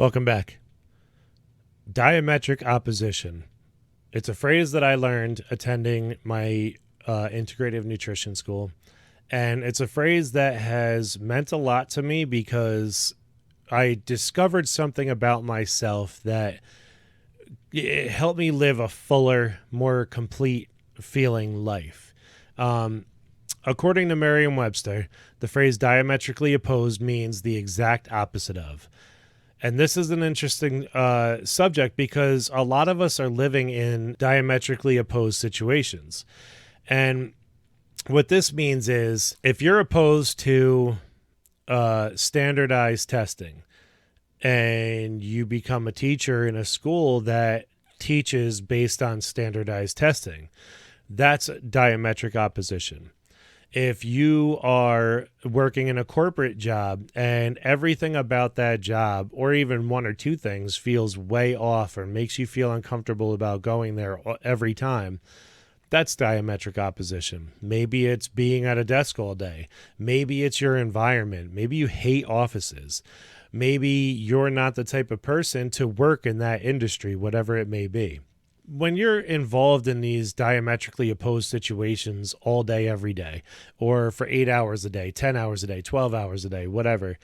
Welcome back. Diametric opposition. It's a phrase that I learned attending my integrative nutrition school. And it's a phrase that has meant a lot to me because I discovered something about myself that it helped me live a fuller, more complete feeling life. According to Merriam-Webster, the phrase diametrically opposed means the exact opposite of. And this is an interesting subject because a lot of us are living in diametrically opposed situations. And what this means is if you're opposed to standardized testing and you become a teacher in a school that teaches based on standardized testing, that's diametric opposition. If you are working in a corporate job and everything about that job, or even one or two things, feels way off or makes you feel uncomfortable about going there every time, that's diametric opposition. Maybe it's being at a desk all day. Maybe it's your environment. Maybe you hate offices. Maybe you're not the type of person to work in that industry, whatever it may be. When you're involved in these diametrically opposed situations all day, every day, or for 8 hours a day, 10 hours a day, 12 hours a day, whatever,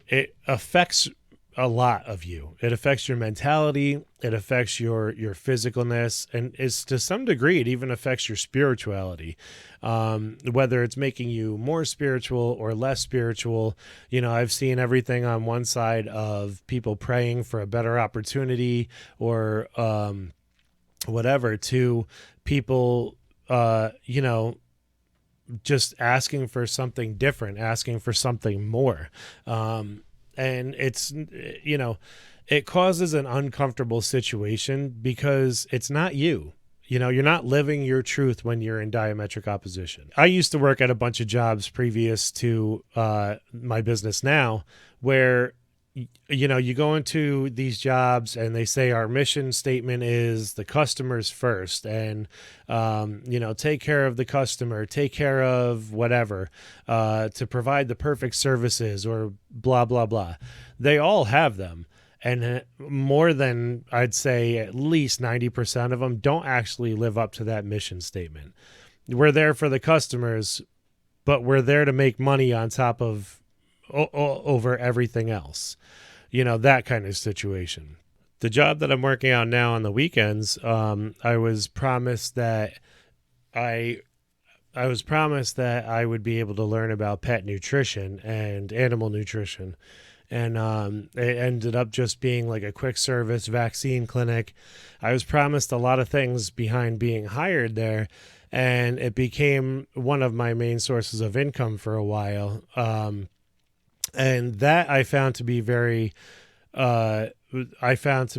it affects a lot of you. It affects your mentality. It affects your physicalness. And it's, to some degree, it even affects your spirituality. Whether it's making you more spiritual or less spiritual. You know, I've seen everything on one side of people praying for a better opportunity or, whatever, to people, just asking for something different, asking for something more. And it's, it causes an uncomfortable situation because it's not you. You're not living your truth when you're in diametric opposition. I used to work at a bunch of jobs previous to my business now where you go into these jobs and they say our mission statement is the customers first and, take care of the customer, take care of whatever, to provide the perfect services or blah, blah, blah. They all have them. And more than, I'd say, at least 90% of them don't actually live up to that mission statement. We're there for the customers, but we're there to make money on top of over everything else, that kind of situation. The job that I'm working on now on the weekends, I was promised that I would be able to learn about pet nutrition and animal nutrition. And it ended up just being like a quick service vaccine clinic. I was promised a lot of things behind being hired there, and it became one of my main sources of income for a while. And that I found to be very, I found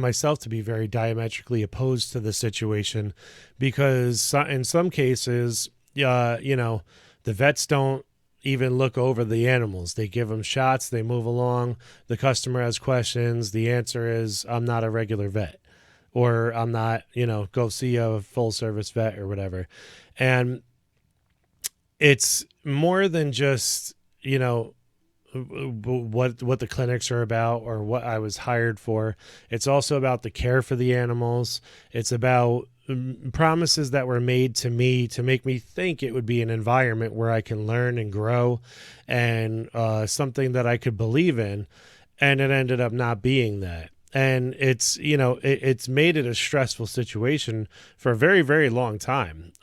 myself to be very diametrically opposed to the situation because in some cases, the vets don't even look over the animals. They give them shots, they move along. The customer has questions. The answer is, I'm not a regular vet, or I'm not, go see a full service vet or whatever. And it's more than just, what the clinics are about or what I was hired for. It's also about the care for the animals. It's about promises that were made to me to make me think it would be an environment where I can learn and grow and something that I could believe in. And it ended up not being that. And it's, it's made it a stressful situation for a very, very long time.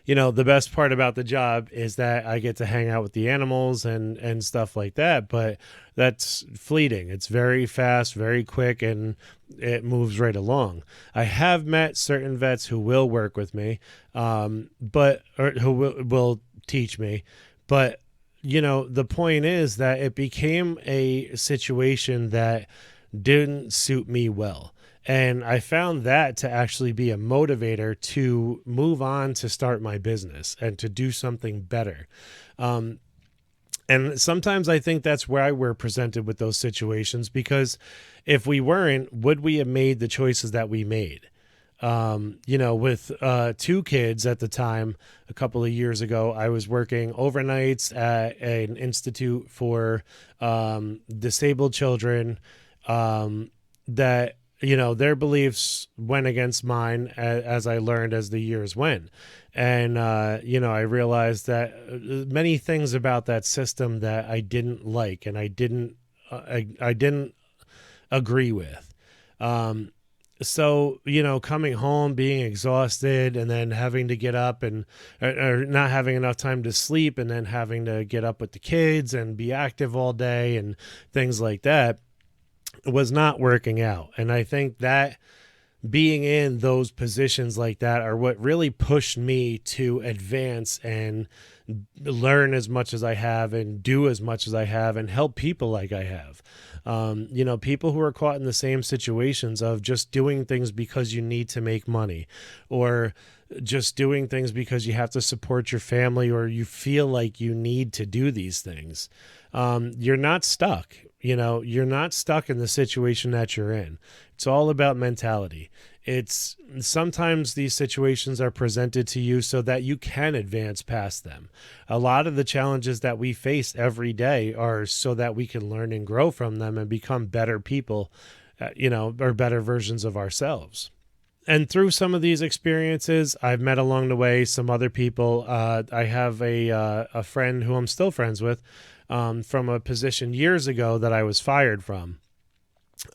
The best part about the job is that I get to hang out with the animals and stuff like that, but that's fleeting. It's very fast, very quick, and it moves right along. I have met certain vets who will work with me, or who will teach me, but the point is that it became a situation that didn't suit me well. And I found that to actually be a motivator to move on to start my business and to do something better. And sometimes I think that's why we're presented with those situations, because if we weren't, would we have made the choices that we made? With 2 kids at the time, a couple of years ago, I was working overnights at an institute for disabled children, that, their beliefs went against mine, as I learned as the years went. And, I realized that many things about that system that I didn't like, and I didn't agree with. So, coming home, being exhausted, and then having to get up or not having enough time to sleep, and then having to get up with the kids and be active all day and things like that was not working out. And I think that being in those positions like that are what really pushed me to advance and learn as much as I have and do as much as I have and help people like I have. People who are caught in the same situations of just doing things because you need to make money, or just doing things because you have to support your family, or you feel like you need to do these things. You're not stuck. You're not stuck in the situation that you're in. It's all about mentality. It's sometimes these situations are presented to you so that you can advance past them. A lot of the challenges that we face every day are so that we can learn and grow from them and become better people, or better versions of ourselves. And through some of these experiences, I've met along the way some other people. I have a friend who I'm still friends with, from a position years ago that I was fired from.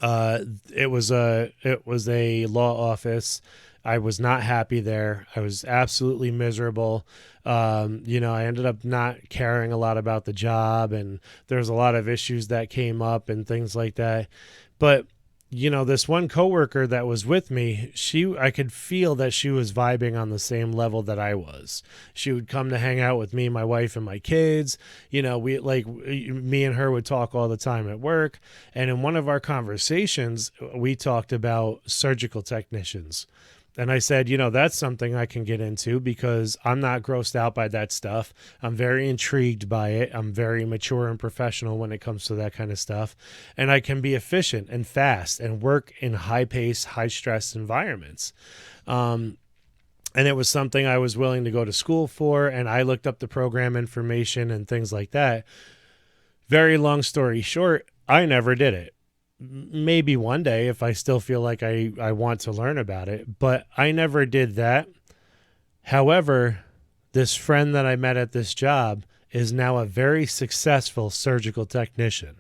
It was a law office. I was not happy there. I was absolutely miserable. I ended up not caring a lot about the job, and there's a lot of issues that came up and things like that. But this one coworker that was with me, I could feel that she was vibing on the same level that I was. She would come to hang out with me, my wife, and my kids. Me and her would talk all the time at work. And in one of our conversations, we talked about surgical technicians. And I said, that's something I can get into because I'm not grossed out by that stuff. I'm very intrigued by it. I'm very mature and professional when it comes to that kind of stuff. And I can be efficient and fast and work in high-paced, high-stress environments. And it was something I was willing to go to school for. And I looked up the program information and things like that. Very long story short, I never did it. Maybe one day if I still feel like I want to learn about it, but I never did that. However, this friend that I met at this job is now a very successful surgical technician.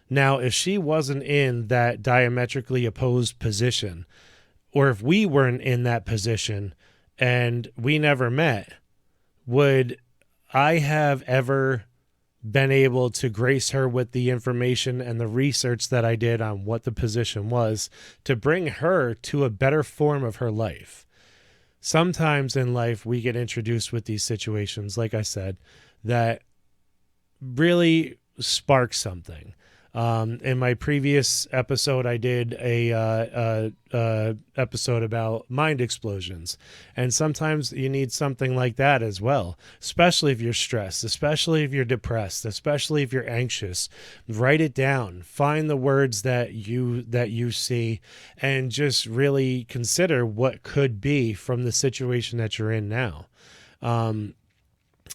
Now, if she wasn't in that diametrically opposed position, or if we weren't in that position and we never met, would I have ever been able to grace her with the information and the research that I did on what the position was to bring her to a better form of her life? Sometimes in life, we get introduced with these situations, like I said, that really spark something. In my previous episode, I did a episode about mind explosions. And sometimes you need something like that as well, especially if you're stressed, especially if you're depressed, especially if you're anxious. Write it down. Find the words that you see, and just really consider what could be from the situation that you're in now.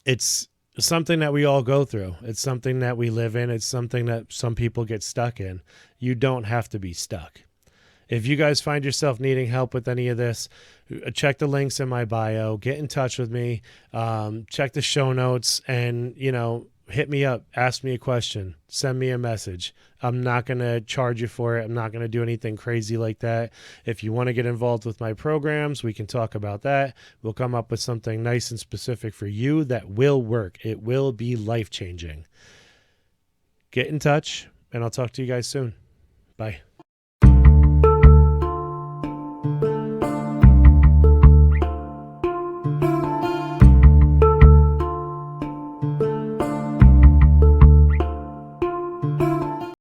It's something that we all go through. It's something that we live in. It's something that some people get stuck in. You don't have to be stuck. If you guys find yourself needing help with any of this, check the links in my bio, get in touch with me, check the show notes, and, hit me up, ask me a question, send me a message. I'm not going to charge you for it. I'm not going to do anything crazy like that. If you want to get involved with my programs, we can talk about that. We'll come up with something nice and specific for you that will work. It will be life-changing. Get in touch, and I'll talk to you guys soon. Bye.